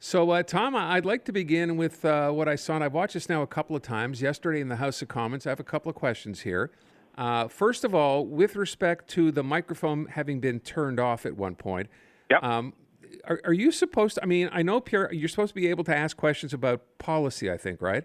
So, Tom, I'd like to begin with what I saw, and I've watched this now a couple of times. Yesterday in the House of Commons, I have a couple of questions here. First of all, with respect to the microphone having been turned off at one point, Yep. um, are you supposed to? I mean, I know, Pierre, you're supposed to be able to ask questions about policy, I think, right?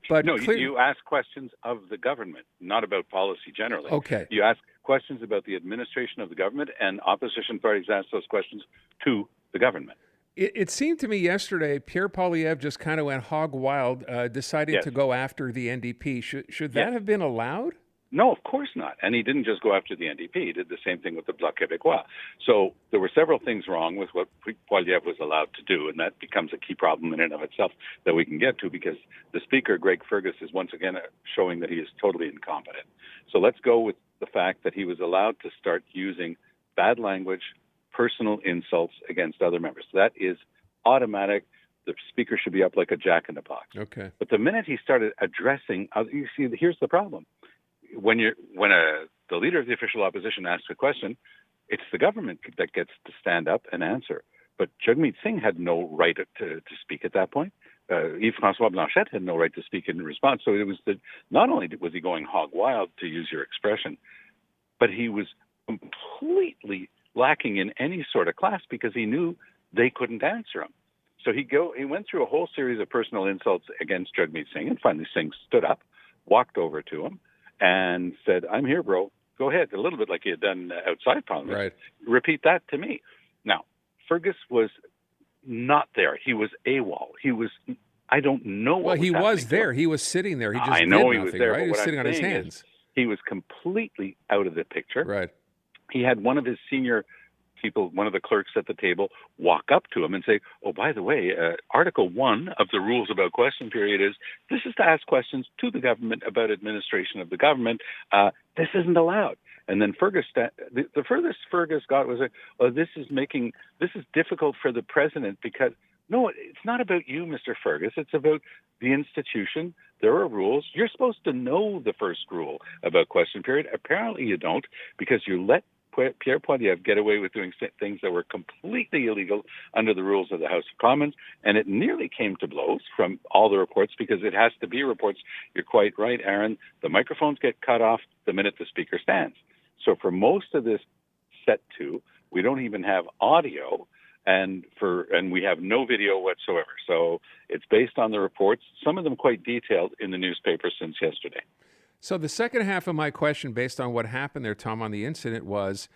But No, you ask questions of the government, not about policy generally. Okay. You ask questions about the administration of the government, and opposition parties ask those questions to the government. It seemed to me yesterday, Pierre Poilievre just kind of went hog wild, deciding Yes. to go after the NDP. Should that Yes. have been allowed? No, of course not. And he didn't just go after the NDP. He did the same thing with the Bloc Québécois. So there were several things wrong with what Poilievre was allowed to do, and that becomes a key problem in and of itself that we can get to because the Speaker, Greg Fergus, is once again showing that he is totally incompetent. So let's go with the fact that he was allowed to start using bad language, personal insults against other members. That is automatic. The Speaker should be up like a jack-in-the-box. Okay. But the minute he started addressing, you see, here's the problem. When the leader of the official opposition asks a question, it's the government that gets to stand up and answer. But Jagmeet Singh had no right to speak at that point. Yves-François Blanchet had no right to speak in response. So it was not only was he going hog wild, to use your expression, but he was completely lacking in any sort of class because he knew they couldn't answer him. So he went through a whole series of personal insults against Jagmeet Singh, and finally Singh stood up, walked over to him, and said, "I'm here, bro. Go ahead." A little bit like he had done outside Parliament. Right. Repeat that to me. Now, Fergus was not there. He was AWOL. I don't know what Well, he was there. He was sitting there. He just I know did he was nothing, there, right? but He was what sitting I'm on his saying hands. is he was completely out of the picture. Right. He had one of his senior people, one of the clerks at the table, walk up to him and say, "Oh, by the way, Article 1 of the rules about question period is this is to ask questions to the government about administration of the government. This isn't allowed." And then Fergus, the furthest Fergus got was, this is difficult for the president because, no, it's not about you, Mr. Fergus. It's about the institution. There are rules. You're supposed to know the first rule about question period. Apparently you don't because you let Pierre Poilievre get away with doing things that were completely illegal under the rules of the House of Commons, and it nearly came to blows from all the reports because it has to be reports. You're quite right, Aaron. The microphones get cut off the minute the Speaker stands. So for most of this set to, we don't even have audio, and we have no video whatsoever. So it's based on the reports, some of them quite detailed in the newspaper since yesterday. So the second half of my question, based on what happened there, Tom, on the incident was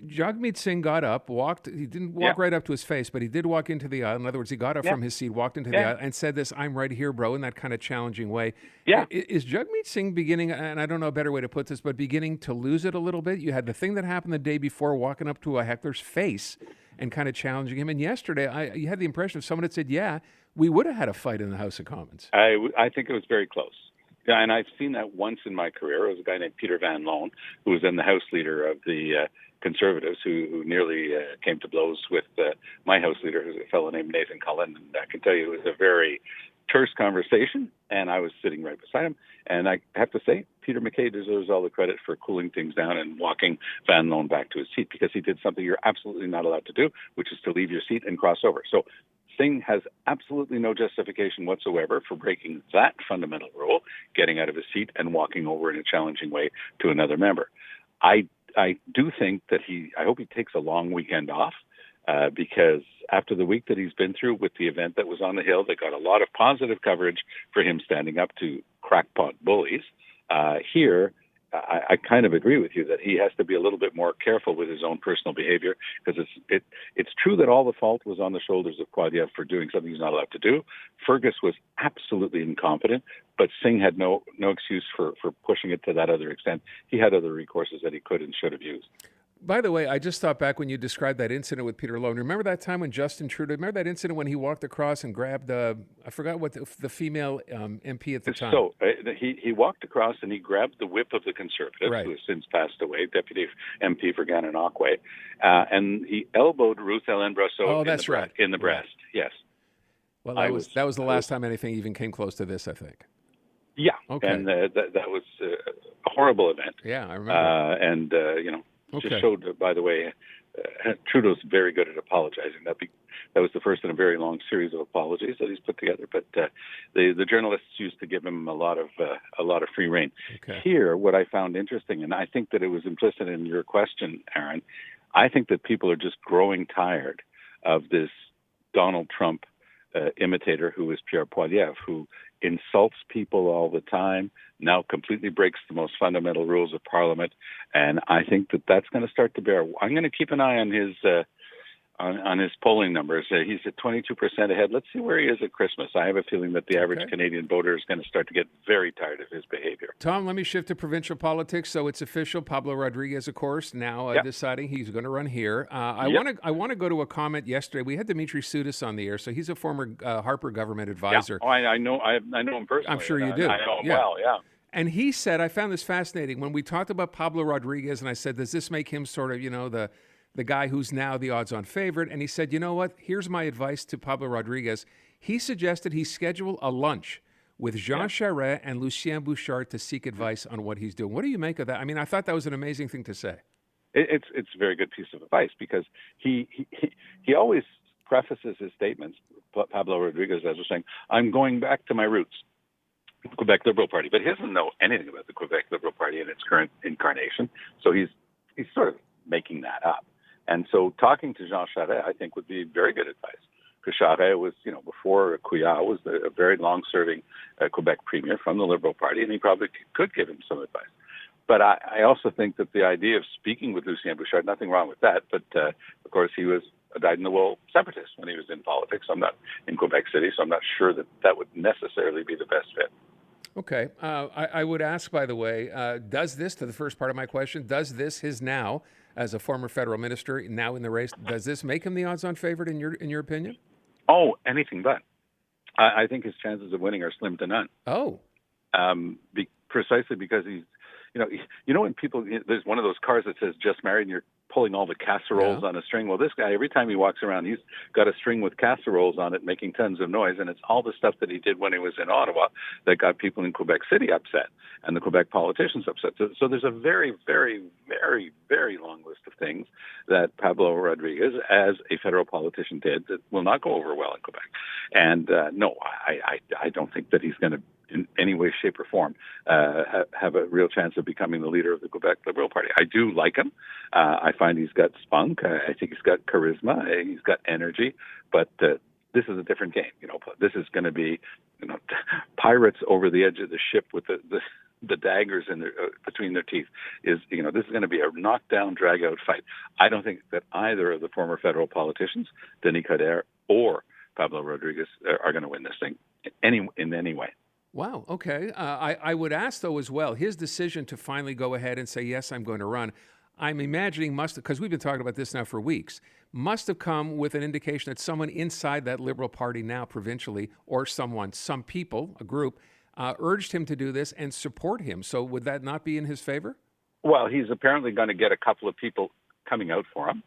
Jagmeet Singh got up, walked. He didn't walk right up to his face, but he did walk into the aisle. In other words, he got up from his seat, walked into the aisle, and said this, "I'm right here, bro," in that kind of challenging way. Yeah. Is Jagmeet Singh beginning, and I don't know a better way to put this, but beginning to lose it a little bit? You had the thing that happened the day before, walking up to a heckler's face and kind of challenging him. And yesterday, you had the impression of someone had said, "Yeah, we would have had a fight in the House of Commons." I think it was very close. Yeah, and I've seen that once in my career. It was a guy named Peter Van Loan, who was then the House Leader of the Conservatives, who nearly came to blows with my House Leader, who's a fellow named Nathan Cullen. And I can tell you it was a very terse conversation, and I was sitting right beside him. And I have to say, Peter MacKay deserves all the credit for cooling things down and walking Van Loan back to his seat, because he did something you're absolutely not allowed to do, which is to leave your seat and cross over. So Singh has absolutely no justification whatsoever for breaking that fundamental rule, getting out of his seat and walking over in a challenging way to another member. I do think that I hope he takes a long weekend off because after the week that he's been through with the event that was on the Hill, that got a lot of positive coverage for him standing up to crackpot bullies. Here, I kind of agree with you that he has to be a little bit more careful with his own personal behavior, because it's true that all the fault was on the shoulders of Poilievre for doing something he's not allowed to do. Fergus was absolutely incompetent, but Singh had no excuse for pushing it to that other extent. He had other recourses that he could and should have used. By the way, I just thought back when you described that incident with Peter Lowe. Remember that time when Justin Trudeau, remember that incident when he walked across and grabbed, I forgot what the female MP at the time. So he walked across and he grabbed the whip of the Conservative, right, who has since passed away, Deputy MP for Gananoque, and he elbowed Ruth Ellen Brosseau in the breast. Yes. Well, that was the last time anything even came close to this, I think. Yeah. Okay. And that was a horrible event. Yeah, I remember. Just showed, by the way, Trudeau's very good at apologizing. that was the first in a very long series of apologies that he's put together. But the journalists used to give him a lot of free rein. Okay. Here, what I found interesting, and I think that it was implicit in your question, Aaron, I think that people are just growing tired of this Donald Trump imitator who is Pierre Poilievre, who insults people all the time, now completely breaks the most fundamental rules of Parliament, and I think that that's going to start to bear. I'm going to keep an eye on his polling numbers. He's at 22% ahead. Let's see where he is at Christmas. I have a feeling that the average Canadian voter is going to start to get very tired of his behavior. Tom, let me shift to provincial politics. So it's official. Pablo Rodriguez, of course, now deciding he's going to run here. I want to go to a comment yesterday. We had Dimitri Soudis on the air, so he's a former Harper government advisor. Yeah. Oh, I know him personally. I'm sure you do. I know him well, yeah. And he said, I found this fascinating, when we talked about Pablo Rodriguez, and I said, does this make him sort of, the guy who's now the odds-on favorite? And he said, you know what? Here's my advice to Pablo Rodriguez. He suggested he schedule a lunch with Jean Charest and Lucien Bouchard to seek advice on what he's doing. What do you make of that? I mean, I thought that was an amazing thing to say. It's a very good piece of advice, because he always prefaces his statements, Pablo Rodriguez, as saying, I'm going back to my roots, Quebec Liberal Party. But he doesn't know anything about the Quebec Liberal Party in its current incarnation. So he's sort of making that up. And so talking to Jean Charest, I think, would be very good advice. Because Charest was, before Couillard, was a very long-serving Quebec premier from the Liberal Party, and he probably could give him some advice. But I also think that the idea of speaking with Lucien Bouchard, nothing wrong with that, but of course he was a dyed-in-the-wool separatist when he was in politics. I'm not in Quebec City, so I'm not sure that would necessarily be the best fit. Okay. I would ask, by the way, does this, to the first part of my question, does this, his now, as a former federal minister, now in the race, does this make him the odds-on favorite in your opinion? Oh, anything but. I think his chances of winning are slim to none. Oh. Precisely because he's, when people, there's one of those cars that says just married and you're pulling all the casseroles on a string. Well, this guy, every time he walks around, he's got a string with casseroles on it making tons of noise. And it's all the stuff that he did when he was in Ottawa that got people in Quebec City upset and the Quebec politicians upset. So there's a very, very, very, very long list of things that Pablo Rodriguez, as a federal politician, did that will not go over well in Quebec. And no, I don't think that he's going to, in any way, shape, or form, have a real chance of becoming the leader of the Quebec Liberal Party. I do like him. I find he's got spunk. I think he's got charisma. He's got energy. But this is a different game. This is going to be pirates over the edge of the ship with the daggers in between their teeth. This is going to be a knockdown, drag-out fight. I don't think that either of the former federal politicians, Denis Coderre or Pablo Rodriguez, are going to win this thing in any way. Wow. Okay. I would ask, though, as well, his decision to finally go ahead and say, yes, I'm going to run, I'm imagining because we've been talking about this now for weeks, must have come with an indication that someone inside that Liberal Party now provincially, or some people, a group, urged him to do this and support him. So would that not be in his favor? Well, he's apparently going to get a couple of people coming out for him.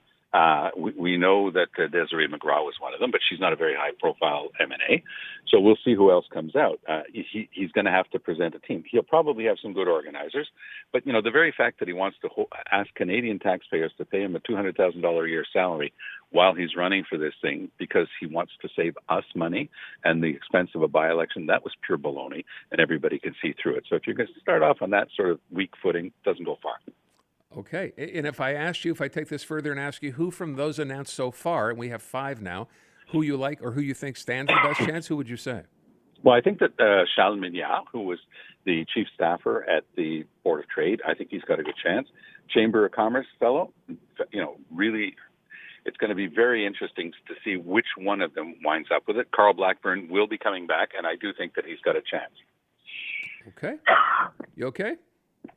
We know that Desiree McGraw was one of them, but she's not a very high-profile MNA. So we'll see who else comes out. He's going to have to present a team. He'll probably have some good organizers. But, the very fact that he wants to ask Canadian taxpayers to pay him a $200,000 a year salary while he's running for this thing because he wants to save us money and the expense of a by-election, that was pure baloney, and everybody can see through it. So if you're going to start off on that sort of weak footing, it doesn't go far. Okay. And if I take this further and ask you who from those announced so far, and we have 5 now, who you like or who you think stands the best chance, who would you say? Well, I think that Charles Mignard, who was the chief staffer at the Board of Trade, I think he's got a good chance. Chamber of Commerce fellow, really, it's going to be very interesting to see which one of them winds up with it. Carl Blackburn will be coming back, and I do think that he's got a chance. Okay. You okay?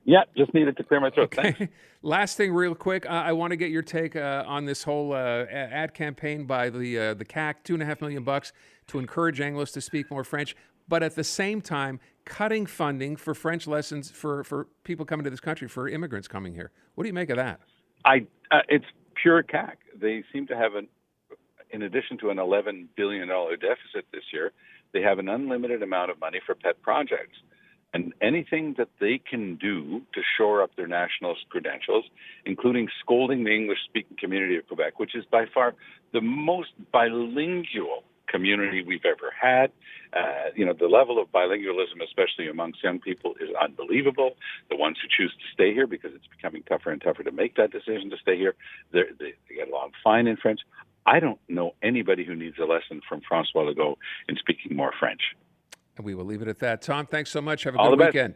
Yeah, just needed to clear my throat. Okay. Thanks. Last thing, real quick, I want to get your take on this whole ad campaign by the CAQ, $2.5 million to encourage Anglos to speak more French, but at the same time cutting funding for French lessons for people coming to this country, for immigrants coming here. What do you make of that? It's pure CAQ. They seem to have in addition to an $11 billion deficit this year, they have an unlimited amount of money for pet projects. And anything that they can do to shore up their national credentials, including scolding the English-speaking community of Quebec, which is by far the most bilingual community we've ever had. The level of bilingualism, especially amongst young people, is unbelievable. The ones who choose to stay here, because it's becoming tougher and tougher to make that decision to stay here, they get along fine in French. I don't know anybody who needs a lesson from François Legault in speaking more French. And we will leave it at that. Tom, thanks so much. Have a All good the best. weekend.